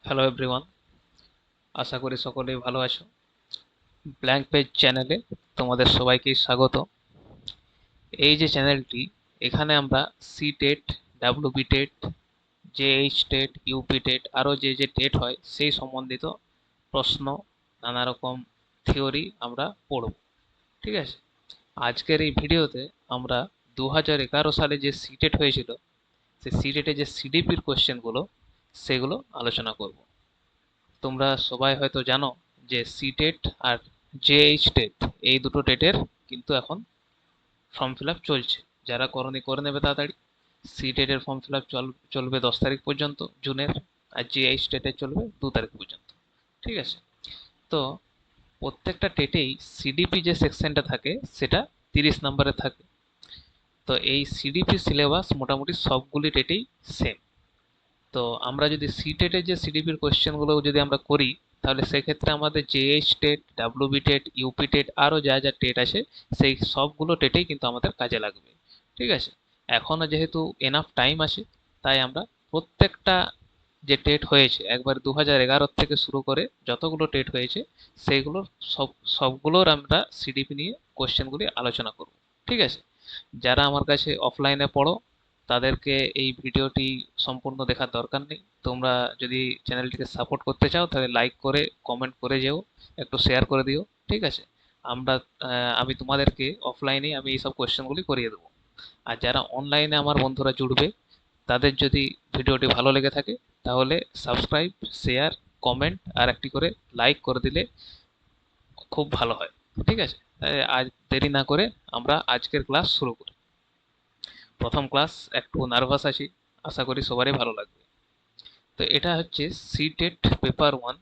Hello everyone, আশা করি সকলেই ভালো আছো। ব্ল্যাঙ্ক পেজ চ্যানেলে তোমাদের সবাইকে স্বাগত। এই যে চ্যানেলটি, এখানে আমরা C TET, WB TET, JH TET, UP TET আরও যে যে টেট হয় সেই সম্বন্ধিত প্রশ্ন, নানা রকম থিওরি আমরা পড়ব। ঠিক আছে, আজকের এই ভিডিওতে আমরা 2011 সালে যে সি টেট হয়েছিল সেই সি টেটে যে সিডিপির কোশ্চেনগুলো সেগুলো আলোচনা করব। তোমরা সবাই হয়তো জানো যে সি টেট আর জেএইচ টেট এই দুটো টেটের কিন্তু এখন ফর্ম ফিল আপ চলছে। যারা করনি করে নেবে তাড়াতাড়ি। সি টেটের ফর্ম ফিল আপ চলবে 10 তারিখ পর্যন্ত জুনের, আর জেএইচ টেটের চলবে 2 তারিখ পর্যন্ত। ঠিক আছে, তো প্রত্যেকটা টেটেই সিডিপি যে সেকশনটা থাকে সেটা 30 নম্বরে থাকে। তো এই সিডিপি সিলেবাস মোটামুটি সবগুলি টেটেই সেম। তো আমরা যদি সি টেটের যে সিডিপির কোশ্চেনগুলো যদি আমরা করি, তাহলে সেক্ষেত্রে আমাদের JH TET, WB TET, UP TET আরও যা যা টেট আছে সেই সবগুলো টেটেই কিন্তু আমাদের কাজে লাগবে। ঠিক আছে, এখনও যেহেতু এনাফ টাইম আছে, তাই আমরা প্রত্যেকটা যে টেট হয়েছে একবার 2011 থেকে শুরু করে যতগুলো টেট হয়েছে সেইগুলোর সবগুলোর আমরা সিডিপি নিয়ে কোশ্চেনগুলি আলোচনা করব। ঠিক আছে, যারা আমার কাছে অফলাইনে পড়ো তাদেরকে এই ভিডিওটি সম্পূর্ণ দেখার দরকার নেই। তোমরা যদি চ্যানেলটিকে সাপোর্ট করতে চাও তাহলে লাইক করে কমেন্ট করে যেও, একটু শেয়ার করে দিও। ঠিক আছে, আমরা আমি তোমাদেরকে অফলাইনে আমি এইসব কোয়েশ্চেনগুলি করিয়ে দেবো। আর যারা অনলাইনে আমার বন্ধুরা জুড়বে, তাদের যদি ভিডিওটি ভালো লেগে থাকে তাহলে সাবস্ক্রাইব, শেয়ার, কমেন্ট আর একটি করে লাইক করে দিলে খুব ভালো হয়। ঠিক আছে, আজ দেরি না করে আমরা আজকের ক্লাস শুরু করি। প্রথম ক্লাস, একটু নার্ভাস আছি, আশা করি সবারই ভালো লাগবে। তো এটা হচ্ছে সি টেট পেপার 1,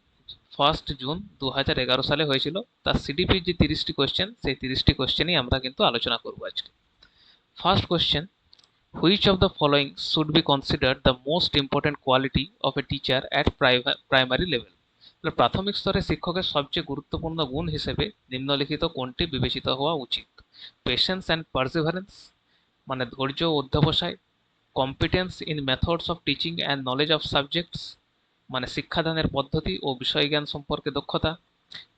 1 জুন 2011 সালে হয়েছিল। তার সিডিপির যে 30টি কোয়েশ্চেন সেই 30টি কোয়েশ্চেনই আমরা কিন্তু আলোচনা করব আজকে। First question, which of the following should be considered the most important quality of a teacher at primary level? প্রাথমিক স্তরে শিক্ষকের সবচেয়ে গুরুত্বপূর্ণ গুণ হিসেবে নিম্নলিখিত কোনটি বিবেচিত হওয়া উচিত? পেশেন্স অ্যান্ড পারসিভারেন্স, মানে ধৈর্য ও অধ্যবসায়; competence in methods of teaching and knowledge of subjects, মানে শিক্ষাদানের পদ্ধতি ও বিষয়জ্ঞান সম্পর্কে দক্ষতা;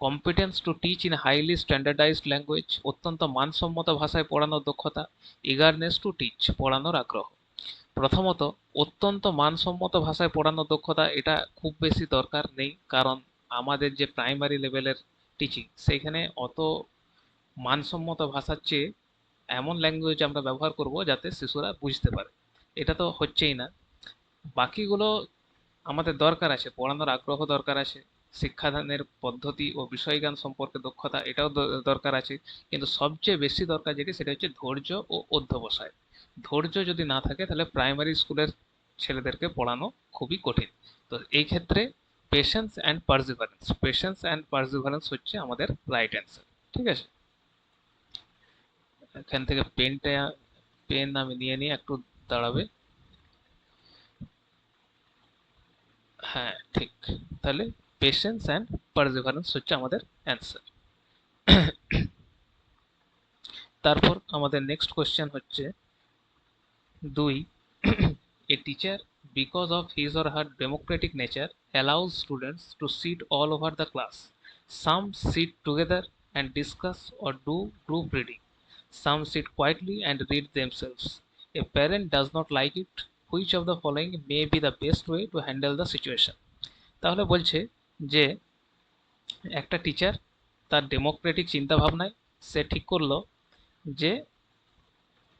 competence to teach in highly standardised language, অত্যন্ত মানসম্মত ভাষায় পড়ানোর দক্ষতা; ইগারনেস টু টিচ, পড়ানোর আগ্রহ। প্রথমত, অত্যন্ত মানসম্মত ভাষায় পড়ানোর দক্ষতা এটা খুব বেশি দরকার নেই, কারণ আমাদের যে প্রাইমারি লেভেলের টিচিং সেইখানে অত মানসম্মত ভাষার চেয়ে এমন ল্যাঙ্গুয়েজ আমরা ব্যবহার করব যাতে শিশুরা বুঝতে পারে, এটা তো হচ্ছেই না। বাকিগুলো আমাদের দরকার আছে, পড়ানোর আগ্রহ দরকার আছে, শিক্ষাদানের পদ্ধতি ও বিষয়জ্ঞান সম্পর্কে দক্ষতা এটাও দরকার আছে। কিন্তু সবচেয়ে বেশি দরকার যেটি সেটা হচ্ছে ধৈর্য ও অধ্যবসায়। ধৈর্য যদি না থাকে তাহলে প্রাইমারি স্কুলের ছেলেদেরকে পড়ানো খুবই কঠিন। তো এই ক্ষেত্রে পেশেন্স অ্যান্ড পারসিভারেন্স হচ্ছে আমাদের রাইট অ্যান্সার। ঠিক আছে, এখান থেকে পেন আমি নিয়ে নিয়ে একটু দাঁড়াবে। হ্যাঁ, ঠিক। তাহলে পেশেন্স অ্যান্ড পারসিভারেন্স হচ্ছে আমাদের অ্যান্সার। তারপর আমাদের নেক্সট কোশ্চেন হচ্ছে 2, a teacher, because of his or her democratic nature, allows students to sit all over the class. Some sit together and discuss or do group reading. Some sit quietly and read themselves. A parent does not like it. Which of the following may be the best way to handle the situation? তাহলে বলছে যে একটা teacher তার Democratic চিন্তা ভাবনায় সে ঠিক করলো যে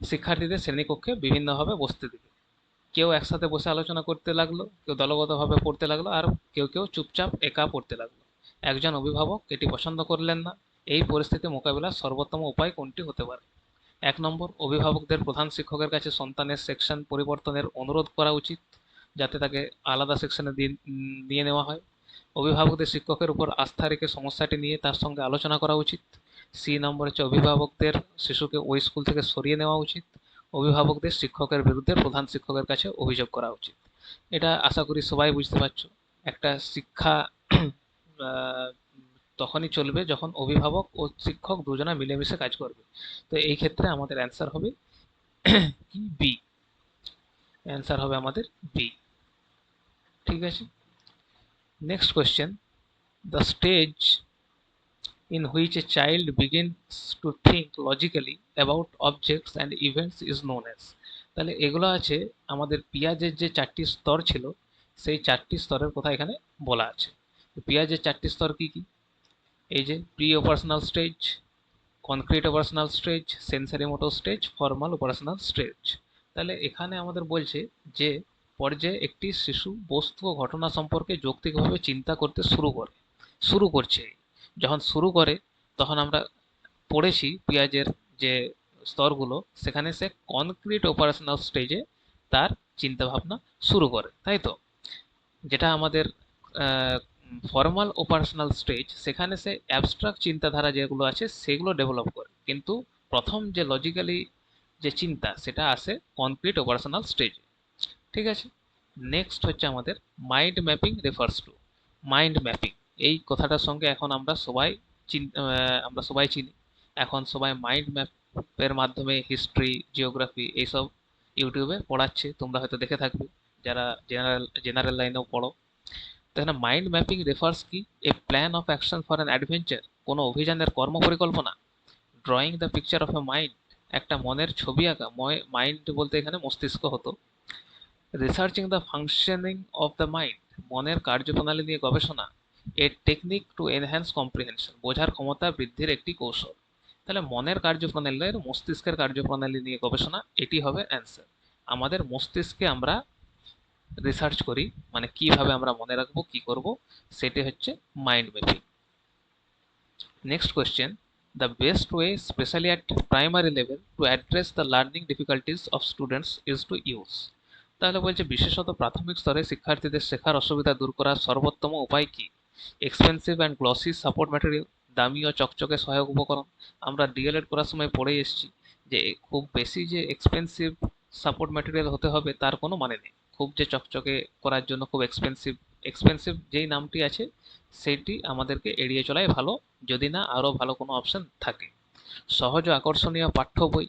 শিক্ষার্থীদের শ্রেণীকক্ষে বিভিন্নভাবে বসতে দেবে। কেউ একসাথে বসে আলোচনা করতে লাগলো, কেউ দলগতভাবে পড়তে লাগলো, আর কেউ কেউ চুপচাপ একা পড়তে লাগলো। একজন অভিভাবক এটি পছন্দ করলেন না। এই পরিস্থিতি মোকাবিলার সর্বোত্তম উপায় কোনটি হতে পারে? 1 নম্বর, অভিভাবকদের প্রধান শিক্ষকের কাছে সন্তানের সেকশন পরিবর্তনের অনুরোধ করা উচিত, যাতে তাকে আলাদা সেকশনে নিয়ে নেওয়া হয়। অভিভাবকদের শিক্ষকের উপর আস্থা রেখে সমস্যাটি নিয়ে তার সঙ্গে আলোচনা করা উচিত। C নম্বর হচ্ছে অভিভাবকদের শিশুকে ওই স্কুল থেকে সরিয়ে নেওয়া উচিত। অভিভাবকদের শিক্ষকের বিরুদ্ধে প্রধান শিক্ষকের কাছে অভিযোগ করা উচিত। এটা আশা করি সবাই বুঝতে পারছো। একটা শিক্ষা আহ, তখনই চলবে যখন অভিভাবক ও শিক্ষক দুজনা মিলেমিশে কাজ করবে। তো এই ক্ষেত্রে আমাদের অ্যান্সার হবে কি? বি। অ্যান্সার হবে আমাদের বি। ঠিক আছে, Next question, the stage in which a child begins to think logically about objects and events is known as। তাহলে এগুলো আছে আমাদের পিয়াজের যে চারটি স্তর ছিল সেই চারটি স্তরের কথা এখানে বলা আছে। পিয়াজের চারটি স্তর কি কি? এই যে pre operational stage, concrete operational stage, sensory motor stage, formal operational stage. তাহলে এখানে আমাদের বলছে যে পর্যায়ে একটি শিশু বস্তু ও ঘটনা সম্পর্কে যৌক্তিকভাবে চিন্তা করতে শুরু করছে। যখন শুরু করে তখন আমরা পড়েছি পিঁয়াজের যে স্তরগুলো, সেখানে সে কনক্রিট অপারেশনাল স্টেজে তার চিন্তাভাবনা শুরু করে, তাই তো? যেটা আমাদের ফর্মাল অপারেশনাল স্টেজ, সেখানে সে অ্যাবস্ট্রাক্ট চিন্তাধারা যেগুলো আছে সেগুলো ডেভেলপ করে, কিন্তু প্রথম যে লজিক্যালি যে চিন্তা সেটা আসে কনক্রিট অপারেশনাল স্টেজে। ঠিক আছে, নেক্সট হচ্ছে আমাদের mind mapping refers to. Mind mapping এই কথাটার সঙ্গে এখন আমরা সবাই চিনি। এখন সবাই মাইন্ড ম্যাপের মাধ্যমে হিস্ট্রি, জিওগ্রাফি এইসব ইউটিউবে পড়াচ্ছে, তোমরা হয়তো দেখে থাকবে যারা জেনারেল লাইনেও পড়ো। তো এখানে মাইন্ড ম্যাপিং রেফার্স কি? A plan of action for an adventure, কোনো অভিযানের কর্ম পরিকল্পনা। Drawing the picture of a mind, একটা মনের ছবি আঁকা। মাইন্ড বলতে এখানে মস্তিষ্ক হতো। Researching the functioning of the mind, মনের কার্যপ্রণালী নিয়ে গবেষণা। A technique to enhance comprehension, বোঝার ক্ষমতা বৃদ্ধির একটি কৌশল। তাহলে মনের কার্যপ্রণালীর মস্তিষ্কের কার্যপ্রণালী নিয়ে গবেষণা, এটি হবে অ্যান্সার। আমাদের মস্তিষ্কে আমরা রিসার্চ করি, মানে কিভাবে আমরা মনে রাখবো, কি করব, সেটি হচ্ছে mind mapping. Next question, the best way especially at primary level to address the learning difficulties of students is to use। তাহলে বলছে বিশেষত প্রাথমিক স্তরে শিক্ষার্থীদের শেখার অসুবিধা দূর করার সর্বোত্তম উপায় কি? Expensive and glossy support material, দামি ও চকচকে সহায়ক উপকরণ। আমরা ডিএলএড করার সময় পড়ে এসেছি যে খুব বেশি যে এক্সপেন্সিভ সাপোর্ট ম্যাটেরিয়াল হতে হবে তার কোনো মানে নেই। খুব যে চকচকে করার জন্য খুব এক্সপেন্সিভ, এক্সপেন্সিভ যেই নামটি আছে সেটি আমাদেরকে এড়িয়ে চলাই ভালো, যদি না আরও ভালো কোনো অপশন থাকে। সহজ ও আকর্ষণীয় পাঠ্য বই,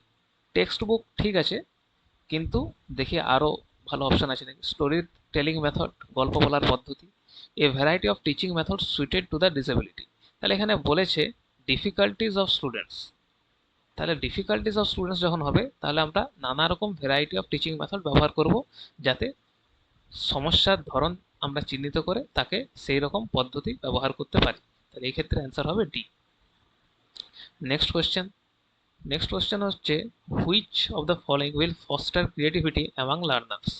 টেক্সট বুক ঠিক আছে, কিন্তু দেখি আরও ভালো অপশন আছে নাকি। স্টোরি টেলিং মেথড, গল্প বলার পদ্ধতি। A variety of teaching method suited to the disability. তাহলে এখানে বলেছে ডিফিকাল্টিজ অফ স্টুডেন্টস। তাহলে ডিফিকাল্টিজ অফ স্টুডেন্টস যখন হবে তাহলে আমরা নানা রকম ভ্যারাইটি অফ টিচিং মেথড ব্যবহার করব, যাতে সমস্যার ধরন আমরা চিহ্নিত করে তাকে সেই রকম পদ্ধতি ব্যবহার করতে পারি। তাহলে এই ক্ষেত্রে অ্যান্সার হবে ডি। নেক্সট কোয়েশ্চেন হচ্ছে which of the following will foster creativity among learners.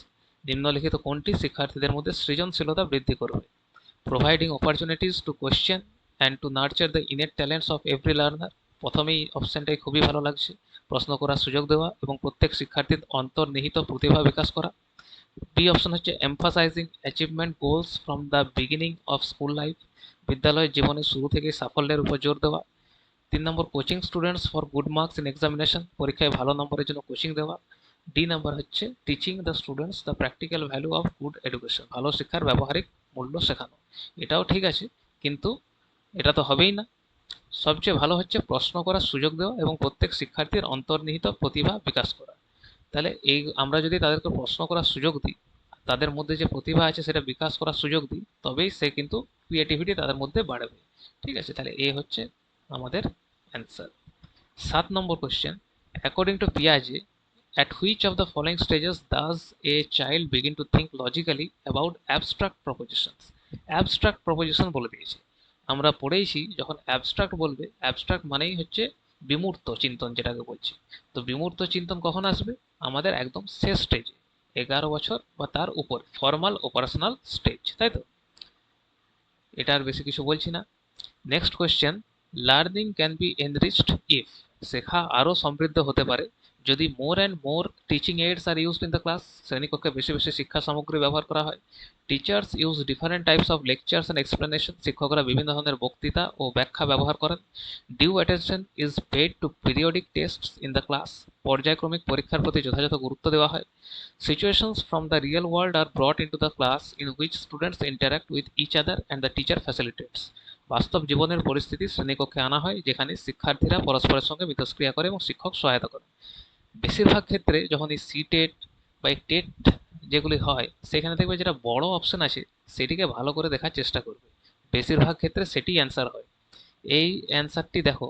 নিম্নলিখিত কোনটি শিক্ষার্থীদের মধ্যে সৃজনশীলতা বৃদ্ধি করবে? Providing opportunities to question and to nurture the innate talents of every learner. প্রথমেই অপশনটাই খুবই ভালো লাগছে, প্রশ্ন করার সুযোগ দেওয়া এবং প্রত্যেক শিক্ষার্থীর অন্তর্নিহিত প্রতিভা বিকাশ করা। বি অপশন হচ্ছে emphasising achievement goals from the beginning of school life, বিদ্যালয়ের জীবনের শুরু থেকে সাফল্যের উপর জোর দেওয়া। 3 নম্বর coaching students for good marks in examination, পরীক্ষায় ভালো নম্বরের জন্য কোচিং দেওয়া। ডি নাম্বার হচ্ছে teaching the students the practical value of good education, ভালো শিক্ষার ব্যবহারিক মূল্য শেখানো। এটাও ঠিক আছে, কিন্তু এটা তো হবেই না। সবচেয়ে ভালো হচ্ছে প্রশ্ন করার সুযোগ দেওয়া এবং প্রত্যেক শিক্ষার্থীর অন্তর্নিহিত প্রতিভা বিকাশ করা। তাহলে এই আমরা যদি তাদেরকে প্রশ্ন করার সুযোগ দিই, তাদের মধ্যে যে প্রতিভা আছে সেটা বিকাশ করার সুযোগ দিই, তবেই সে কিন্তু ক্রিয়েটিভিটি তাদের মধ্যে বাড়বে। ঠিক আছে, তাহলে এ হচ্ছে আমাদের অ্যান্সার। 7 নম্বর কোয়েশ্চেন, অ্যাকর্ডিং টু পিয়াজে, at which of the following stages does a child begin to think logically about abstract propositions? Abstract proposition বলে দিয়েছে। আমরা পড়েইছি যখন অ্যাবস্ট্রাক্ট বলবে, অ্যাবস্ট্রাক্ট মানেই হচ্ছে বিমূর্ত চিন্তন যেটাকে বলছি। তো বিমূর্ত চিন্তন কখন আসবে? আমাদের একদম শেষ স্টেজে, 11 বছর বা তার উপর, ফর্মাল অপারেশনাল স্টেজ, তাই তো? এটা আর বেশি কিছু বলছি না। Next question, learning can be enriched if, শেখা আরও সমৃদ্ধ হতে পারে যদি more and more teaching aids are used in the class, শ্রেণীকক্ষে বেশি বেশি শিক্ষা সামগ্রী ব্যবহার করা হয়। Teachers use different types of lectures and explanation, শিক্ষকরা বিভিন্ন ধরনের বক্তৃতা ও ব্যাখ্যা ব্যবহার করেন। Due attention is paid to periodic tests in the class, পর্যায়ক্রমিক পরীক্ষার প্রতি যথাযথ গুরুত্ব দেওয়া হয়। Situations from the real world are brought into the class in which students interact with each other and the teacher facilitates, বাস্তব জীবনের পরিস্থিতি শ্রেণীকক্ষে আনা হয় যেখানে শিক্ষার্থীরা পরস্পরের সঙ্গে মিথস্ক্রিয়া করে এবং শিক্ষক সহায়তা করে। বেশিরভাগ ক্ষেত্রে যখন এই সি টেট বা এই টেট যেগুলি হয়, সেখানে দেখবে যেটা বড় অপশন আছে সেটিকে ভালো করে দেখার চেষ্টা করবে। বেশিরভাগ ক্ষেত্রে সেটি অ্যান্সার হয়। এই অ্যান্সারটি দেখো,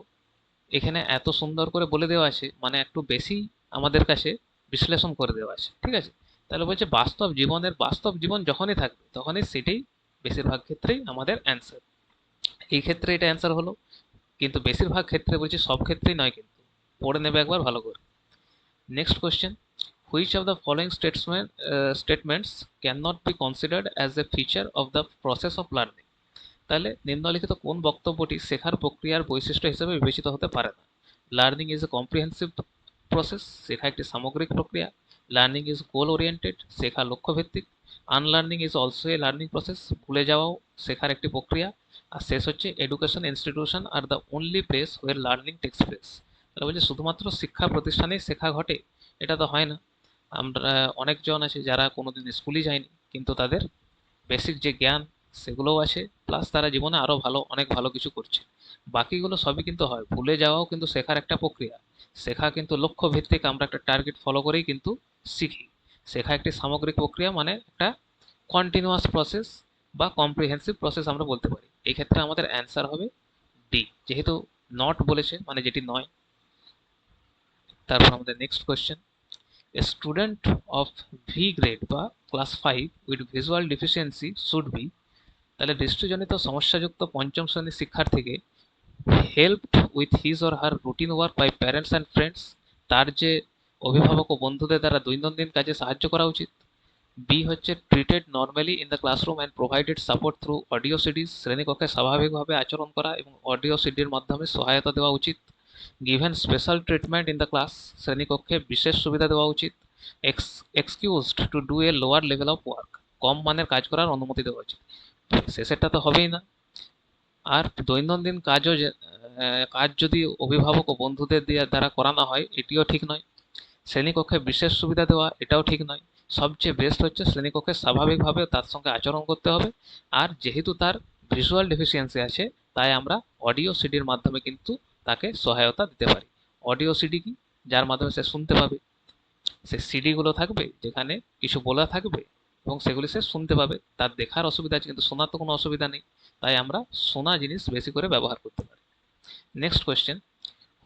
এখানে এত সুন্দর করে বলে দেওয়া আছে, মানে একটু বেশি আমাদের কাছে বিশ্লেষণ করে দেওয়া আছে, ঠিক আছে। তাহলে বলছে বাস্তব জীবন যখনই থাকবে তখনই সেটাই বেশিরভাগ ক্ষেত্রেই আমাদের অ্যান্সার। এই ক্ষেত্রে এটা অ্যান্সার হলো, কিন্তু বেশিরভাগ ক্ষেত্রে বলছি, সব ক্ষেত্রেই নয় কিন্তু। পড়ে নেবে একবার ভালো করে। Next question, which of the following statements can not be considered as a feature of the process of learning. তাহলে নিম্নলিখিত কোন বক্তব্যটি শেখার প্রক্রিয়ার বৈশিষ্ট্য হিসেবে বিবেচিত হতে পারে না? Learning is a comprehensive process, শেখা একটি সামগ্রিক প্রক্রিয়া। লার্নিং ইজ গোল ওরিয়েন্টেড, শেখা লক্ষ্য ভিত্তিক। Unlearning is also a learning process, ভুলে যাওয়াও শেখার একটি প্রক্রিয়া। আর শেষ হচ্ছে, education institution are the only place where learning takes place. তাহলে বলছে শুধুমাত্র শিক্ষা প্রতিষ্ঠানেই শেখা ঘটে, এটা তো হয় না। আমরা অনেকজন আছে যারা কোনোদিন স্কুলই যায়নি, কিন্তু তাদের বেসিক যে জ্ঞান সেগুলোও আছে, প্লাস তারা জীবনে আরো অনেক ভালো কিছু করছে। বাকিগুলো সবই কিন্তু হয়, ভুলে যাওয়াও কিন্তু শেখার একটা প্রক্রিয়া। শেখা কিন্তু লক্ষ্য ভিত্তিক, আমরা একটা টার্গেট ফলো করেই কিন্তু শিখি। শেখা একটি সামগ্রিক প্রক্রিয়া, মানে একটা কন্টিনিউয়াস প্রসেস বা কম্প্রিহেন্সিভ প্রসেস আমরা বলতে পারি। এই ক্ষেত্রে আমাদের অ্যান্সার হবে ডি, যেহেতু নট বলেছে মানে যেটি নয়। তারপর আমাদের next question, a student of V grade বা class 5 with visual deficiency should be. তাহলে দৃষ্টিজনিত সমস্যাযুক্ত পঞ্চম শ্রেণীর শিক্ষার্থীকে helped with his or her routine work by parents and friends. তার যে অভিভাবক ও বন্ধুদের দ্বারা দৈনন্দিন কাজে সাহায্য করা উচিত। বি হচ্ছে treated normally in the classroom and provided support through audio সিডিজ, শ্রেণীকক্ষে স্বাভাবিকভাবে আচরণ করা এবং অডিও সিডির মাধ্যমে সহায়তা দেওয়া উচিত। Given special treatment in the class, শ্রেণীকক্ষে বিশেষ সুবিধা দেওয়া উচিত। Excused to do a lower level of work, কম মানের কাজ করার অনুমতি দেওয়া উচিত। শেষেরটা তো হবেই না। আর দৈনন্দিন কাজ যদি অভিভাবক ও বন্ধুদের দ্বারা করানো হয়, এটিও ঠিক নয়। শ্রেণীকক্ষে বিশেষ সুবিধা দেওয়া, এটাও ঠিক নয়। সবচেয়ে বেস্ট হচ্ছে শ্রেণীকক্ষে স্বাভাবিকভাবে তার সঙ্গে আচরণ করতে হবে। আর যেহেতু তার ভিজুয়াল ডেফিসিয়েন্সি আছে, তাই আমরা অডিও সিডির মাধ্যমে কিন্তু তাকে সহায়তা দিতে পারি। অডিও সিডি কি? যার মাধ্যমে সে শুনতে পাবে। সে সিডিগুলো থাকবে যেখানে কিছু বলা থাকবে, এবং সেগুলি সে শুনতে পাবে। তার দেখার অসুবিধা আছে কিন্তু শোনার তো কোনো অসুবিধা নেই, তাই আমরা শোনা জিনিস বেশি করে ব্যবহার করতে পারি। Next question,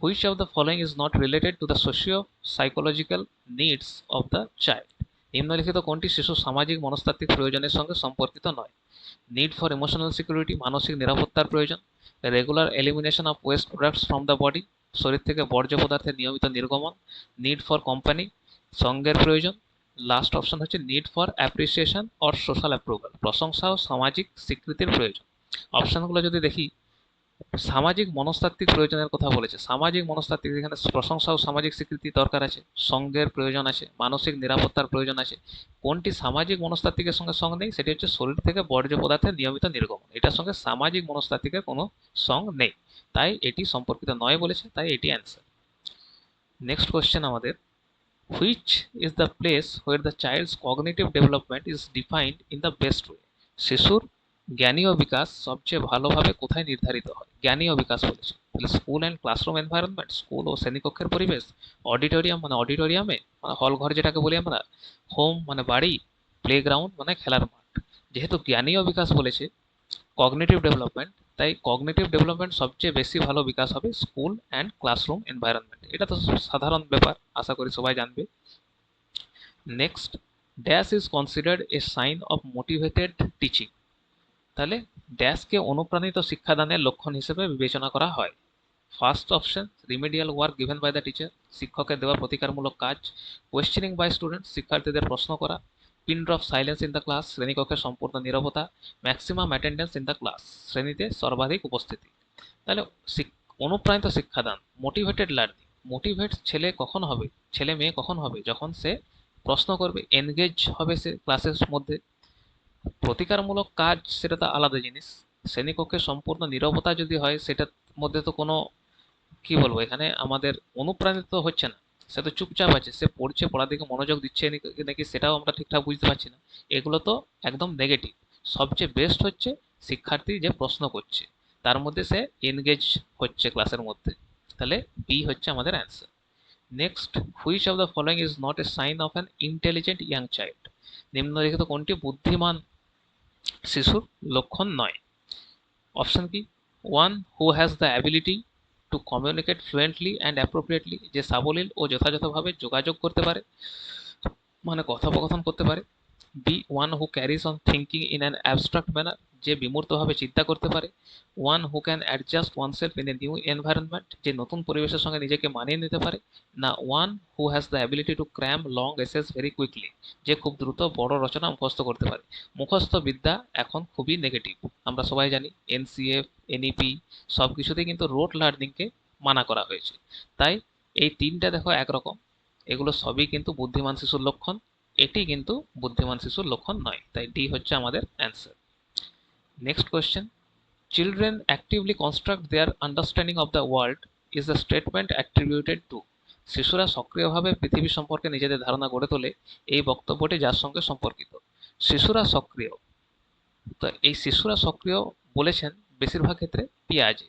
which of the following is not related to the socio psychological needs of the child. নিম্নলিখিত কোনটি শিশুর সামাজিক মনস্তাত্ত্বিক প্রয়োজনের সঙ্গে সম্পর্কিত নয়? নিড ফর ইমোশনাল সিকিউরিটি, মানসিক নিরাপত্তার প্রয়োজন। Regular elimination of West products from the body, শরীর থেকে বর্জ্য পদার্থের নিয়মিত নির্গমন। নিড ফর কোম্পানি, সঙ্গের প্রয়োজন। লাস্ট অপশন হচ্ছে need for appreciation or social approval, প্রশংসা ও সামাজিক স্বীকৃতির প্রয়োজন। অপশনগুলো যদি দেখি, সামাজিক মনস্তাত্ত্বিক প্রয়োজনের কথা বলেছে। সামাজিক মনস্তাত্ত্বিক, এখানে প্রশংসা ও সামাজিক স্বীকৃতি দরকার আছে, সঙ্গের প্রয়োজন আছে, মানসিক নিরাপত্তার প্রয়োজন আছে। কোনটি সামাজিক মনস্তাত্ত্বিকের সঙ্গে সঙ্গ নেই? সেটি হচ্ছে শরীর থেকে বর্জ্য পদার্থের নিয়মিত নির্গমন, এটার সঙ্গে সামাজিক মনস্তাত্ত্বিকের কোনো সঙ্গ নেই, তাই এটি সম্পর্কিত নয় বলেছে, তাই এটি অ্যান্সার। নেক্সট কোয়েশ্চেন আমাদের, which is the place where the child's cognitive development is defined in the best way. শিশুর জ্ঞানীয় বিকাশ সবচেয়ে ভালোভাবে কোথায় নির্ধারিত হয়? জ্ঞানীয় বিকাশ বলেছে, তাহলে school and classroom environment, school ও শ্রেণীকক্ষের পরিবেশ। অডিটোরিয়াম মানে অডিটোরিয়ামে, মানে হল ঘর যেটাকে বলি আমরা। হোম মানে বাড়ি। প্লেগ্রাউন্ড মানে খেলার মাঠ। যেহেতু জ্ঞানীয় বিকাশ বলেছে কগনিটিভ ডেভেলপমেন্ট, তাই কগনিটিভ ডেভেলপমেন্ট সবচেয়ে বেশি ভালো বিকাশ হবে স্কুল অ্যান্ড ক্লাসরুম এনভায়রনমেন্ট। এটা তো সাধারণ ব্যাপার, আশা করি সবাই জানবে। Next, dash is considered a sign of motivated teaching. তাহলে ড্যাশকে অনুপ্রাণিত শিক্ষাদানের লক্ষণ হিসেবে বিবেচনা করা হয়। First option, remedial work given by the teacher, শিক্ষকের দেওয়া প্রতিকারমূলক কাজ। কোয়েশ্চেনিং বাই স্টুডেন্ট, শিক্ষার্থীদের প্রশ্ন করা। Pin drop silence in the class, শ্রেণীকক্ষে সম্পূর্ণ নীরবতা। Maximum attendance in the class, শ্রেণীতে সর্বাধিক উপস্থিতি। তাহলে অনুপ্রাণিত শিক্ষাদান, মোটিভেটেড লার্নিং, মোটিভেট ছেলে কখন হবে, ছেলে মেয়ে কখন হবে? যখন সে প্রশ্ন করবে, এনগেজ হবে সে ক্লাসের মধ্যে। প্রতিকারমূলক কাজ সেটা তো আলাদা জিনিস। শ্রেণীকক্ষে সম্পূর্ণ নীরবতা যদি হয়, সেটার মধ্যে তো কোনো, কি বলবো, এখানে আমাদের অনুপ্রাণিত হচ্ছে না, সে তো চুপচাপ আছে, সে পড়ছে, পড়ার দিকে মনোযোগ দিচ্ছে নাকি সেটাও আমরা ঠিকঠাক বুঝতে পারছি না। এগুলো তো একদম নেগেটিভ। সবচেয়ে বেস্ট হচ্ছে শিক্ষার্থী যে প্রশ্ন করছে তার মধ্যে সে এনগেজ হচ্ছে ক্লাসের মধ্যে। তাহলে বি হচ্ছে আমাদের answer. Next, which of the following is not a sign of an intelligent young child. নিম্নলিখিত কোনটি বুদ্ধিমান শিশুর লক্ষণ নয়। অপশন কি? One who has the ability to communicate fluently and appropriately, যে সাবলীল ও যথাযথভাবে যোগাযোগ করতে পারে, মানে কথোপকথন করতে পারে। B one who carries on thinking in an abstract manner, যে বিমূর্তভাবে চিন্তা করতে পারে। One who can adjust oneself in a new environment, যে নতুন পরিবেশের সঙ্গে নিজেকে মানিয়ে নিতে পারে। না one who has the ability to cram long essays very quickly, যে খুব দ্রুত বড় রচনা মুখস্থ করতে পারে। মুখস্থ বিদ্যা এখন খুবই নেগেটিভ, আমরা সবাই জানি। এনসিএফ, এনইপি সব কিছুতেই কিন্তু রোট লার্নিংকে মানা করা হয়েছে। তাই এই তিনটা দেখো একরকম, এগুলো সবই কিন্তু বুদ্ধিমান শিশুর লক্ষণ, এটি কিন্তু বুদ্ধিমান শিশুর লক্ষণ নয়। তাই ডি হচ্ছে আমাদের answer. Next question, children actively construct their understanding of the world is the statement attributed to. শিশুরা সক্রিয়ভাবে পৃথিবী সম্পর্কে নিজেদের ধারণা গড়ে তোলে, এই বক্তব্যটি যার সঙ্গে সম্পর্কিত? শিশুরা সক্রিয়, তো এই শিশুরা সক্রিয় বলেছেন বেশিরভাগ ক্ষেত্রে পিয়াজে।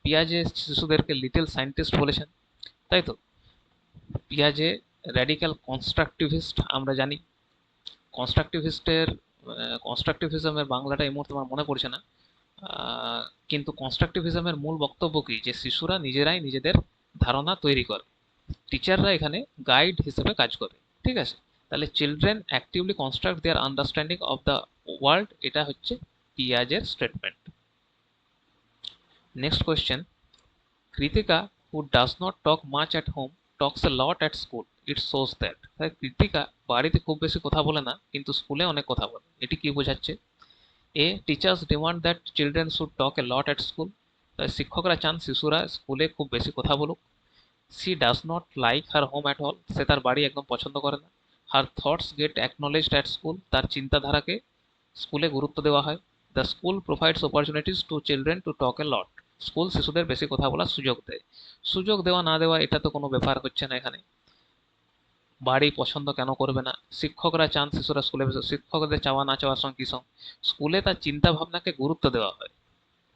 পিয়াজে শিশুদেরকে লিটল সায়েন্টিস্ট বলেছেন, তাই তো? পিয়াজে র্যাডিক্যাল কনস্ট্রাকটিভিস্ট আমরা জানি। কনস্ট্রাকটিভিস্টের কনস্ট্রাকটিভিজমের বাংলাটা এই মুহূর্তে আমার মনে পড়ছে না, কিন্তু কনস্ট্রাকটিভিজমের মূল বক্তব্য কি? যে শিশুরা নিজেরাই নিজেদের ধারণা তৈরি করে, টিচাররা এখানে গাইড হিসেবে কাজ করে। ঠিক আছে, তাহলে children actively construct their understanding of the world, এটা হচ্ছে পিয়াজের statement. Next question, Kritika who does not talk much at home talks a lot at school, it shows that। তাই কৃতিকা বাড়িতে খুব বেশি কথা বলে না, কিন্তু স্কুলে অনেক কথা বলে, এটি কি বোঝাচ্ছে? A teachers demand that children should talk a lot at school, তাই শিক্ষকরা চান শিশুরা স্কুলে খুব বেশি কথা বলুক। She does not like her home at all, সে তার বাড়ি একদম পছন্দ করে না। Her thoughts get acknowledged at school, তার চিন্তাধারাকে স্কুলে গুরুত্ব দেওয়া হয়। The school provides opportunities to children to talk a lot, school শিশুদের বেশি কথা বলার সুযোগ দেয়। সুযোগ দেওয়া না দেওয়া এটা তো কোনো ব্যাপার হচ্ছে না এখানে। বাড়ি পছন্দ কেন করবে না? শিক্ষকরা চান শিশুরা স্কুলে, শিক্ষকদের চাওয়া না চাওয়ার সঙ্গে কি সঙ্গে স্কুলে তার চিন্তা ভাবনাকে গুরুত্ব দেওয়া হয়।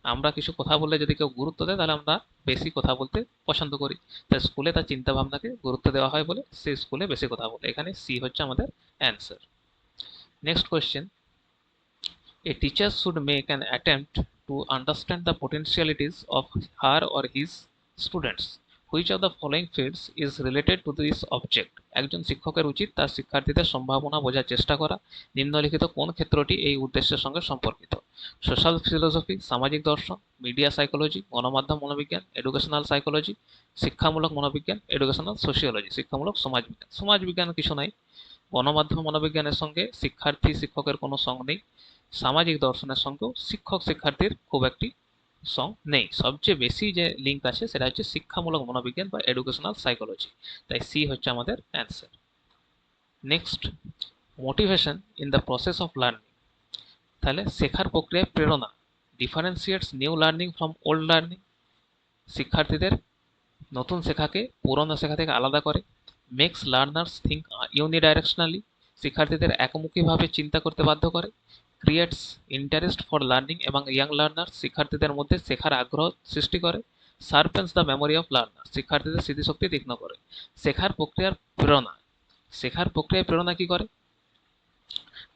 আমরা কিছু কথা বললে যদি কেউ গুরুত্ব দেয়, তাহলে আমরা বেশি কথা বলতে পছন্দ করি। তাই স্কুলে তার চিন্তা ভাবনাকে গুরুত্ব দেওয়া হয় বলে সে স্কুলে বেশি কথা বলে, এখানে সি হচ্ছে আমাদের answer. Next question, a teacher should make an attempt to understand the potentialities of her or his students. Which of the following fields is related to this object? একজন শিক্ষকের উচিত তার শিক্ষার্থীদের সম্ভাবনা বোঝার চেষ্টা করা। নিম্নলিখিত কোন ক্ষেত্রটি এই উদ্দেশ্যের সঙ্গে সম্পর্কিত? সোশ্যাল ফিলোসফি, সামাজিক দর্শন, মিডিয়া সাইকোলজি, গণমাধ্যম মনোবিজ্ঞান, এডুকেশনাল সাইকোলজি, শিক্ষামূলক মনোবিজ্ঞান, এডুকেশনাল সোশিওলজি, শিক্ষামূলক সমাজবিজ্ঞান। সমাজবিজ্ঞান কিছু নাই, গণমাধ্যম মনোবিজ্ঞানের সঙ্গে শিক্ষার্থী শিক্ষকের কোনো সঙ্গ নেই, সামাজিক দর্শনের সঙ্গেও শিক্ষক শিক্ষার্থীর খুব একটি সং নেই। সবচেয়ে বেশি যে লিঙ্ক আছে সেটা হচ্ছে শিক্ষামূলক মনোবিজ্ঞান বা এডুকেশনাল সাইকোলজি। তাই সি হচ্ছে আমাদের answer. Next, motivation in the process of learning, তাহলে শেখার প্রক্রিয়ায় প্রেরণা differentiates new learning from old learning, শিক্ষার্থীদের নতুন শেখাকে পুরনো শেখা থেকে আলাদা করে। মেক্স লার্নার্স থিঙ্ক ইউনিডাইরেকশনালি, শিক্ষার্থীদের একমুখীভাবে চিন্তা করতে বাধ্য করে। ক্রিয়েটস ইন্টারেস্ট ফর লার্নিং এবং ইয়াং লার্নার্স, শিক্ষার্থীদের মধ্যে শেখার আগ্রহ সৃষ্টি করে। শার্পেন্স দ্য মেমোরি অফ লার্নার, শিক্ষার্থীদের স্মৃতিশক্তি তীক্ষ্ণ করে। শেখার প্রক্রিয়ার প্রেরণা, শেখার প্রক্রিয়ায় প্রেরণা কি করে?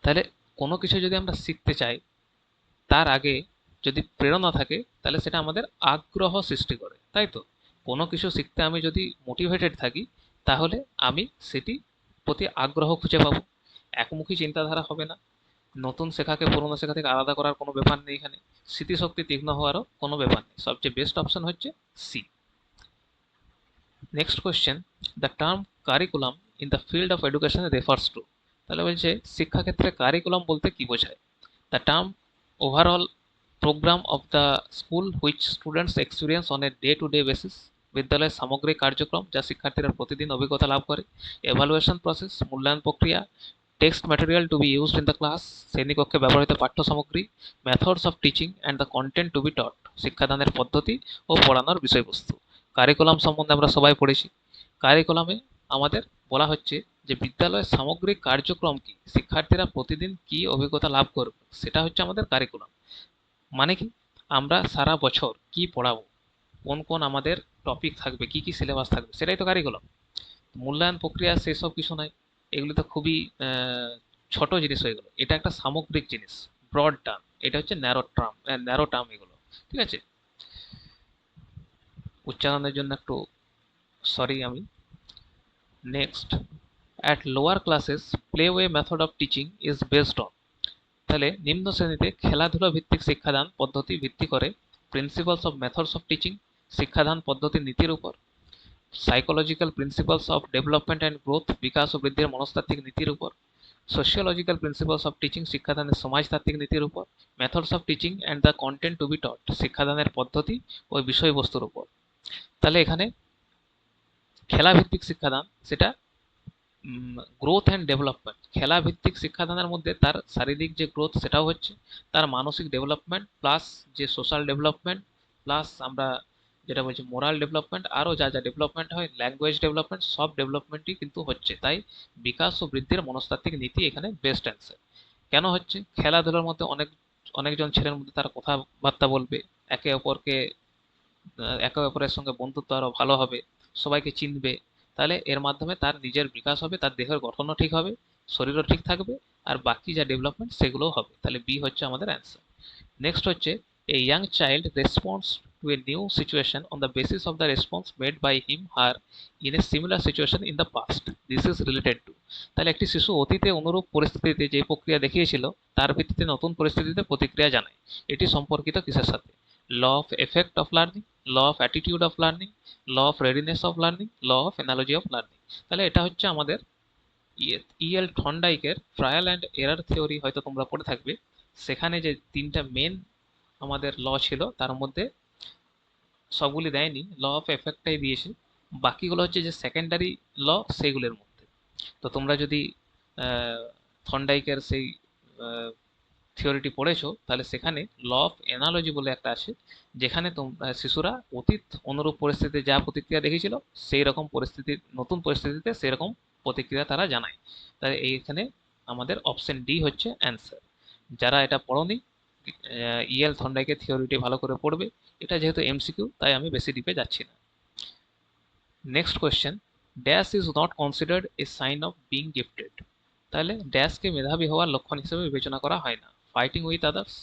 তাহলে কোনো কিছু যদি আমরা শিখতে চাই, তার আগে যদি প্রেরণা থাকে তাহলে সেটা আমাদের আগ্রহ সৃষ্টি করে, তাই তো? কোনো কিছু শিখতে আমি যদি মোটিভেটেড থাকি, তাহলে আমি সেটি প্রতি আগ্রহ খুঁজে পাবো। একমুখী চিন্তাধারা হবে না, নতুন শেখাকে পুরনো শেখা থেকে আলাদা করার কোনো ব্যাপার নেই এখানে, স্মৃতিশক্তি তীক্ষ্ণ হওয়ারও কোনো ব্যাপার নেই। সবচেয়ে বেস্ট অপশন হচ্ছে C. Next question, the term curriculum in the field of education refers to, তাহলে বলছে শিক্ষাক্ষেত্রে কারিকুলাম বলতে কি বোঝায়? The term overall program of the school which students experience on a day to day basis, বিদ্যালয়ের সামগ্রিক কার্যক্রম যা শিক্ষার্থীরা প্রতিদিন অভিজ্ঞতা লাভ করে। এভালুয়েশন প্রসেস, মূল্যায়ন প্রক্রিয়া। Text material to be used in the class, শ্রেণীকক্ষে ব্যবহৃত পাঠ্য সামগ্রী। Methods of teaching and the content to be taught, শিক্ষাদানের পদ্ধতি ও পড়ানোর বিষয়বস্তু। কারিকুলাম সম্বন্ধে আমরা সবাই পড়েছি। কারিকুলামে আমাদের বলা হচ্ছে যে বিদ্যালয়ের সামগ্রিক কার্যক্রম কি, শিক্ষার্থীরা প্রতিদিন কি অভিজ্ঞতা লাভ করবে, সেটা হচ্ছে আমাদের কারিকুলাম। মানে কি, আমরা সারা বছর কি পড়াবো, কোন কোন আমাদের টপিক থাকবে, কি কি সিলেবাস থাকবে, সেটাই তো কারিকুলাম। মূল্যায়ন প্রক্রিয়া সেসব কিছু নাই, এগুলো তো খুবই ছোট জিনিস হয়ে গেল। এটা একটা সামগ্রিক জিনিস, ব্রড টার্ম, এটা হচ্ছে ন্যারো টার্ম এগুলো, ঠিক আছে। উচ্চারণের জন্য একটু সরি আমি। Next, at lower classes play way method of teaching is based on, তাহলে নিম্ন শ্রেণীতে খেলাধুলা ভিত্তিক শিক্ষাদান পদ্ধতি ভিত্তি করে principles of methods of teaching, শিক্ষাদান পদ্ধতির নীতির উপর, psychological principles of development and growth, বিকাশ ও বৃদ্ধির মনস্তাত্ত্বিক নীতির উপর, সোশিওলজিক্যাল প্রিন্সিপালস অফ টিচিং, শিক্ষাদানের সমাজতাত্ত্বিক নীতির উপর, methods of teaching and the content to be taught, শিক্ষাদানের পদ্ধতি ও বিষয়বস্তুর উপর। তাহলে এখানে খেলা ভিত্তিক শিক্ষাদান সেটা গ্রোথ অ্যান্ড ডেভেলপমেন্ট, খেলা ভিত্তিক শিক্ষাদানের মধ্যে তার শারীরিক যে গ্রোথ সেটাও হচ্ছে, তার মানসিক ডেভেলপমেন্ট প্লাস যে সোশ্যাল ডেভেলপমেন্ট প্লাস আমরা যেটা বলছি মোরাল ডেভেলপমেন্ট, আরও যা যা ডেভেলপমেন্ট হয়, ল্যাঙ্গুয়েজ ডেভেলপমেন্ট, সব ডেভেলপমেন্টই কিন্তু হচ্ছে। তাই বিকাশ ও বৃদ্ধির মনস্তাত্ত্বিক নীতি এখানে বেস্ট অ্যান্সার। কেন হচ্ছে? খেলাধুলার মধ্যে অনেকজন ছেলের মধ্যে তারা কথাবার্তা বলবে, একে অপরকে একে অপরের সঙ্গে বন্ধুত্ব আরও ভালো হবে, সবাইকে চিনবে, তাহলে এর মাধ্যমে তার নিজের বিকাশ হবে, তার দেহের গঠনও ঠিক হবে, শরীরও ঠিক থাকবে, আর বাকি যা ডেভেলপমেন্ট সেগুলোও হবে। তাহলে বি হচ্ছে আমাদের অ্যান্সার। নেক্সট হচ্ছে, a young child response to a new situation on the basis of the response made by him her in a similar situation in the past, this is related to. তাহলে একটি শিশু অতীতে অনুরূপ পরিস্থিতিতে যে প্রক্রিয়া দেখিয়েছিল তার ভিত্তিতে নতুন পরিস্থিতিতে প্রতিক্রিয়া জানায়, এটি সম্পর্কিত কিসের সাথে? Law of effect of learning, law of attitude of learning, law of readiness of learning, law of analogy of learning. তাহলে এটা হচ্ছে আমাদের ইএল থর্নডাইকের ট্রায়াল অ্যান্ড এরার থিওরি, হয়তো তোমরা পড়ে থাকবে। সেখানে যে তিনটা মেন আমাদের ল ছিল তার মধ্যে সবগুলি দেয়নি, ল অফ এফেক্টটাই দিয়েছে, বাকিগুলো হচ্ছে যে সেকেন্ডারি ল সেইগুলোর মধ্যে। তো তোমরা যদি থর্নডাইকের সেই থিওরিটি পড়েছো তাহলে সেখানে ল অফ অ্যানালজি বলে একটা আছে, যেখানে শিশুরা অতীত অনুরূপ পরিস্থিতিতে যা প্রতিক্রিয়া দেখেছিল সেই রকম পরিস্থিতির নতুন পরিস্থিতিতে সেই রকম প্রতিক্রিয়া তারা জানায়। তাই এইখানে আমাদের অপশন ডি হচ্ছে অ্যান্সার। যারা এটা পড়োনি ইএল থর্নডাইকের থিওরিটি ভালো করে পড়বে, এটা যেহেতু এমসিকিউ তাই আমি বেশি ডিপে যাচ্ছি না। Next question, dash is not considered a sign of being gifted, তাহলে ড্যাশকে মেধাবী হওয়ার লক্ষণ হিসেবে বিবেচনা করা হয় না। ফাইটিং উইথ আদার্স,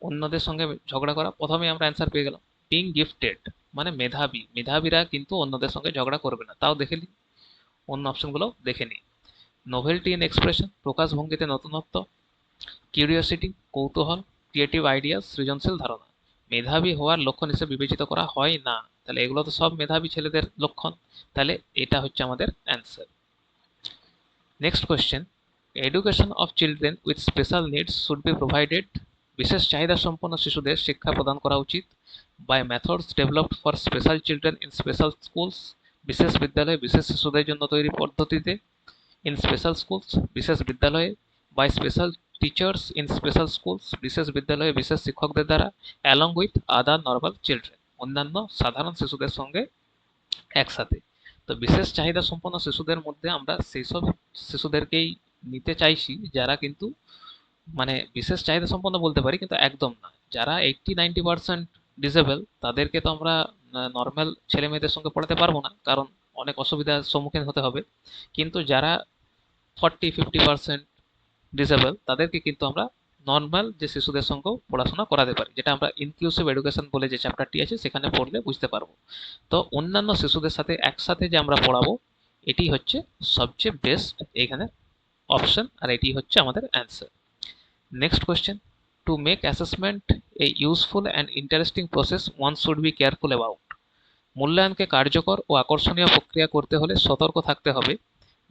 অন্যদের সঙ্গে ঝগড়া করা, প্রথমে আমরা অ্যান্সার পেয়ে গেলাম। বিং গিফটেড মানে মেধাবী, মেধাবীরা কিন্তু অন্যদের সঙ্গে ঝগড়া করবে না, তাও দেখে নিই, অন্য অপশনগুলো দেখে নিই। নোভেলটি ইন এক্সপ্রেশন, প্রকাশভঙ্গিতে নতুনত্ব। কিউরিওসিটি, কৌতূহল। ক্রিয়েটিভ আইডিয়াস, সৃজনশীল ধারণা। মেধাবী হওয়ার লক্ষণ হিসেবে বিবেচিত করা হয় না, তাহলে এগুলো তো সব মেধাবী ছেলেদের লক্ষণ, তাহলে এটা হচ্ছে আমাদের answer. Next question, education of children with special needs should be provided, বিশেষ চাহিদা সম্পন্ন শিশুদের শিক্ষা প্রদান করা উচিত by methods developed for special children in special schools, বিশেষ বিদ্যালয়ে বিশেষ শিশুদের জন্য তৈরি পদ্ধতিতে, ইন স্পেশাল স্কুলস বিশেষ বিদ্যালয়ে, by special teachers in special schools বিশেষ বিদ্যালয়ে বিশেষ শিক্ষকদের দ্বারা, along with other normal children, অন্যান্য সাধারণ শিশুদের সঙ্গে একসাথে। তো বিশেষ চাহিদা সম্পন্ন শিশুদের মধ্যে আমরা সেই সব শিশুদেরকেই নিতে চাইছি যারা কিন্তু মানে বিশেষ চাহিদা সম্পন্ন বলতে পারি কিন্তু একদম না, যারা 80-90% ডিসেবল তাদেরকে তো আমরা নর্মাল ছেলে মেয়েদের সঙ্গে পড়াতে পারবো না, কারণ অনেক অসুবিধার সম্মুখীন হতে হবে। কিন্তু যারা 40-50% ডিসেবল তাদেরকে কিন্তু আমরা নর্মাল যে শিশুদের সঙ্গেও পড়াশোনা করাতে পারি, যেটা আমরা ইনক্লুসিভ এডুকেশন বলে যে চ্যাপ্টারটি আছে সেখানে পড়লে বুঝতে পারবো। তো অন্যান্য শিশুদের সাথে একসাথে যে আমরা পড়াবো এটি হচ্ছে সবচেয়ে বেস্ট এখানে অপশন, আর এটি হচ্ছে আমাদের answer. Next question, to make assessment a useful and interesting process one should be careful about, মূল্যায়নকে কার্যকর ও আকর্ষণীয় প্রক্রিয়া করতে হলে সতর্ক থাকতে হবে।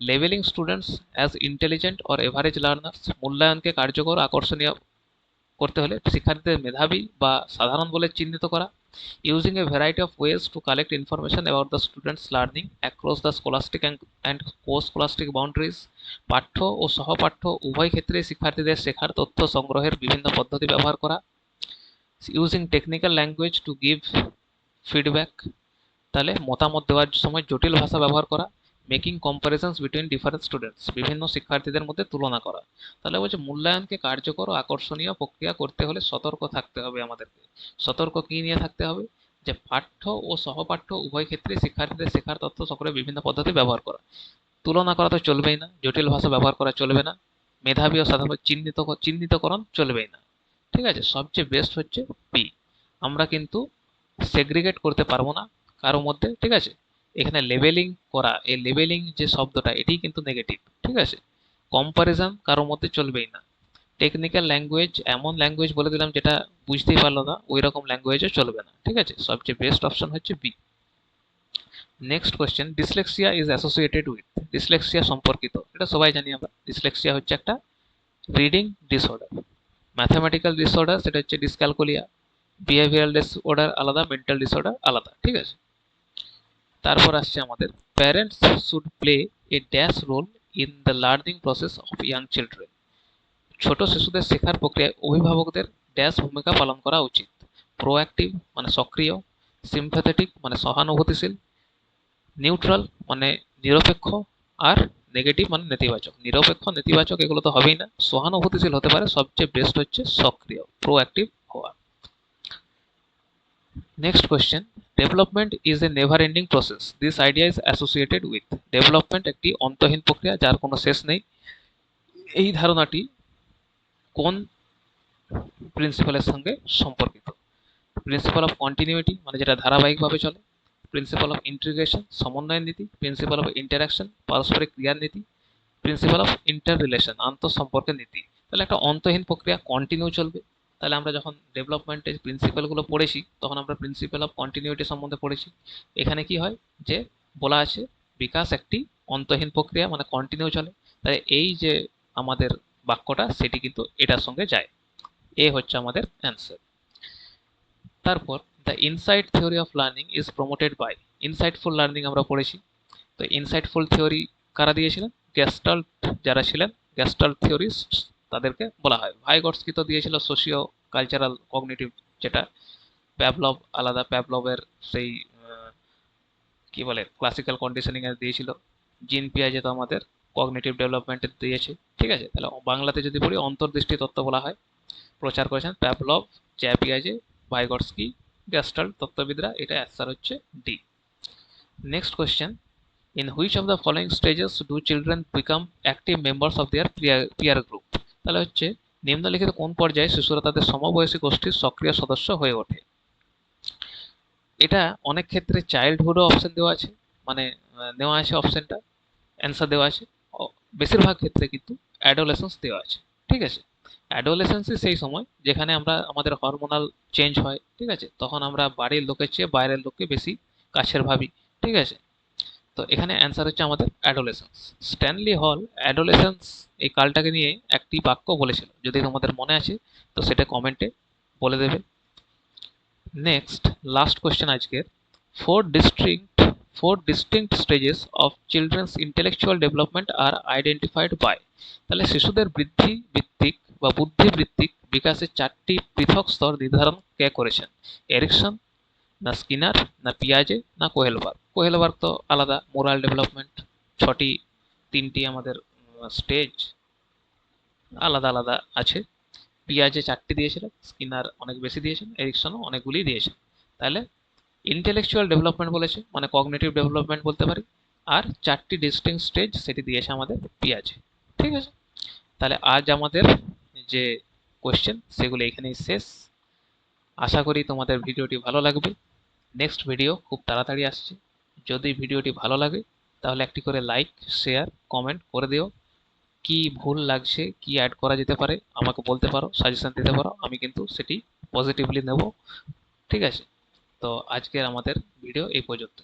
Labeling students as intelligent or average learners, মূল্যায়নকে কার্যকর আকর্ষণীয় করতে হলে শিক্ষার্থীদের মেধাবী বা সাধারণ বলে চিহ্নিত করা। Using a variety of ways to collect information about the students learning across the scholastic and co scholastic boundaries, পাঠ্য ও সহপাঠ্য উভয় ক্ষেত্রে শিক্ষার্থীদের শেখার তথ্য সংগ্রহের বিভিন্ন পদ্ধতি ব্যবহার করা। Using technical language to give feedback, তাহলে মতামত দেওয়ার সময় জটিল ভাষা ব্যবহার করা। Making comparisons between different students, বিভিন্ন শিক্ষার্থীদের মধ্যে তুলনা করা। তাহলে বলছে মূল্যায়নকে কার্যকর ও আকর্ষণীয় প্রক্রিয়া করতে হলে সতর্ক থাকতে হবে আমাদেরকে। সতর্ক কী নিয়ে থাকতে হবে? যে পাঠ্য ও সহপাঠ্য উভয় ক্ষেত্রে শিক্ষার্থীদের শেখার তথ্য সংগ্রহে বিভিন্ন পদ্ধতি ব্যবহার করা। তুলনা করা তো চলবেই না, জটিল ভাষা ব্যবহার করা চলবে না, মেধাবী ও সাধারণ চিহ্নিতকরণ চলবেই না। ঠিক আছে, সবচেয়ে বেস্ট হচ্ছে বি। আমরা কিন্তু সেগ্রিগেট করতে পারবো না কারোর মধ্যে, ঠিক আছে। এখানে লেবেলিং করা, এই লেবেলিং যে শব্দটা এটাই কিন্তু নেগেটিভ, ঠিক আছে। কম্পারিজন কারোর মধ্যে চলবেই না। টেকনিক্যাল ল্যাঙ্গুয়েজ এমন ল্যাঙ্গুয়েজ বলে দিলাম যেটা বুঝতেই পারলো না, ওই রকম ল্যাঙ্গুয়েজও চলবে না, ঠিক আছে। সবচেয়ে বেস্ট অপশন হচ্ছে B. Next question, dyslexia is associated with. Dyslexia সম্পর্কিত, এটা সবাই জানি আমরা, ডিসলেক্সিয়া হচ্ছে একটা রিডিং ডিসঅর্ডার। ম্যাথামেটিক্যাল ডিসঅর্ডার সেটা হচ্ছে ডিসক্যালকুলিয়া। বিহেভিয়ারাল ডিসঅর্ডার আলাদা, মেন্টাল ডিসঅর্ডার আলাদা, ঠিক আছে। তারপর আসছে আমাদের, parents should play a dash role in the learning process of young children. ছোট শিশুদের শেখার প্রক্রিয়ায় অভিভাবকদের ড্যাশ ভূমিকা পালন করা উচিত। প্রোঅ্যাক্টিভ মানে সক্রিয়, সিম্প্যাথেটিক মানে সহানুভূতিশীল, নিউট্রাল মানে নিরপেক্ষ, আর নেগেটিভ মানে নেতিবাচক। নিরপেক্ষ নেতিবাচক এগুলো তো হবেই না, সহানুভূতিশীল হতে পারে, সবচেয়ে বেস্ট হচ্ছে সক্রিয় প্রোঅ্যাক্টিভ হওয়া। Next question, development is a never ending process, this idea is associated with. Development একটি অন্তহীন প্রক্রিয়া যার কোনো শেষ নেই। এই ধারণাটি কোন প্রিন্সিপালের সঙ্গে সম্পর্কিত? প্রিন্সিপাল অফ কন্টিনিউইটি মানে যেটা ধারাবাহিকভাবে চলে, প্রিন্সিপাল অফ ইন্টিগ্রেশন সমন্বয়ের নীতি, প্রিন্সিপাল অফ ইন্টারাকশন পারস্পরিক ক্রিয়ার নীতি, প্রিন্সিপাল অফ ইন্টার রিলেশন আন্তঃসম্পর্কের নীতি। তাহলে একটা অন্তহীন প্রক্রিয়া কন্টিনিউ চলবে। তাহলে আমরা যখন ডেভেলপমেন্টের প্রিন্সিপালগুলো পড়েছি তখন আমরা প্রিন্সিপাল অফ কন্টিনিউইটি সম্বন্ধে পড়েছি। এখানে কি হয় যে বলা আছে বিকাশ একটি অন্তহীন প্রক্রিয়া মানে কন্টিনিউ চলে। তাই এই যে আমাদের বাক্যটা সেটি কিন্তু এটার সঙ্গে যায়। এ হচ্ছে আমাদের অ্যান্সার। তারপর the insight theory of learning is promoted by. Insightful learning আমরা পড়েছি। তো ইনসাইটফুল থিওরি কারা দিয়েছিলেন? গেস্টাল্ট যারা ছিলেন গেস্টাল্ট থিওরিস্ট তাদেরকে বলা হয়। ভাইগটস্কি তো দিয়েছিল সোশিও কালচারাল কগনিটিভ, যেটা প্যাভলভ আলাদা, প্যাভলভের সেই কি বলে ক্লাসিক্যাল কন্ডিশনিং এর দিয়েছিল। জিন পিয়াজে তো আমাদের কগনিটিভ ডেভেলপমেন্টের দিয়েছে, ঠিক আছে। তাহলে বাংলাতে যদি বলি অন্তর্দৃষ্টি তত্ত্ব বলা হয়, প্রচার করেছেন প্যাভলভ, জ্যা পিয়াজে, ভাইগটস্কি, গেস্টাল্ট তত্ত্ববিদরা। এটা অ্যান্সার হচ্ছে D. Next question, in which of the following stages do children become active members of their peer group? তাহলে হচ্ছে নিম্নলিখিত কোন পর্যায়ে শিশুরা তাদের সমবয়সী গোষ্ঠীর সক্রিয় সদস্য হয়ে ওঠে? এটা অনেক ক্ষেত্রে চাইল্ডহুডও অপশন দেওয়া আছে, মানে নেওয়া আছে অপশনটা, অ্যান্সার দেওয়া আছে। বেশিরভাগ ক্ষেত্রে কিন্তু অ্যাডোলেসেন্স দেওয়া আছে, ঠিক আছে। অ্যাডোলেসেন্সই সেই সময় যেখানে আমরা আমাদের হরমোনাল চেঞ্জ হয়, ঠিক আছে, তখন আমরা বাড়ির লোকের চেয়ে বাইরের লোককে বেশি কাছের ভাবি, ঠিক আছে। তো এখানে অ্যান্সার হচ্ছে আমাদের অ্যাডোলেসেন্স। স্ট্যানলি হল অ্যাডোলেসেন্স এই কালটাকে নিয়ে একটি বাক্য বলেছিল, যদি তোমাদের মনে আছে তো সেটা কমেন্টে বলে দেবে। নেক্সট লাস্ট কোয়েশ্চেন আজকের, four distinct stages of children's intellectual development are identified by. তাহলে শিশুদের বৃদ্ধি ভিত্তিক বা বুদ্ধি ভিত্তিক বিকাশের চারটি পৃথক স্তর নির্ধারণ কে করেছেন? এরিকসন, না স্কিনার, না পিয়াজে, না কোহেলবার্গ। কোহেলবার্গ তো আলাদা, মোরাল ডেভেলপমেন্ট তিনটি আমাদের স্টেজ আলাদা আলাদা আছে। পিয়াজে চারটি দিয়েছিলেন, স্কিনার অনেক বেশি দিয়েছেন, এরিকসনও অনেকগুলি দিয়েছেন। তাহলে ইন্টেলেকচুয়াল ডেভেলপমেন্ট বলেছে মানে কগনিটিভ ডেভেলপমেন্ট বলতে পারি, আর চারটি ডিস্টিংক্ট স্টেজ সেটি দিয়েছে আমাদের পিয়াজে, ঠিক আছে। তাহলে আজ আমাদের যে কোয়েশ্চেন সেগুলো এখানেই শেষ। আশা করি তোমাদের ভিডিওটি ভালো লাগবে। নেক্সট ভিডিও খুব তাড়াতাড়ি আসছে। যদি ভিডিওটি ভালো লাগে তাহলে একটি করে লাইক, শেয়ার, কমেন্ট করে দিও। কি ভুল লাগছে, কি অ্যাড করা যেতে পারে আমাকে বলতে পারো, সাজেশন দিতে পারো, আমি কিন্তু সেটি পজিটিভলি নেব, ঠিক আছে। তো আজকের আমাদের ভিডিও এই পর্যন্ত।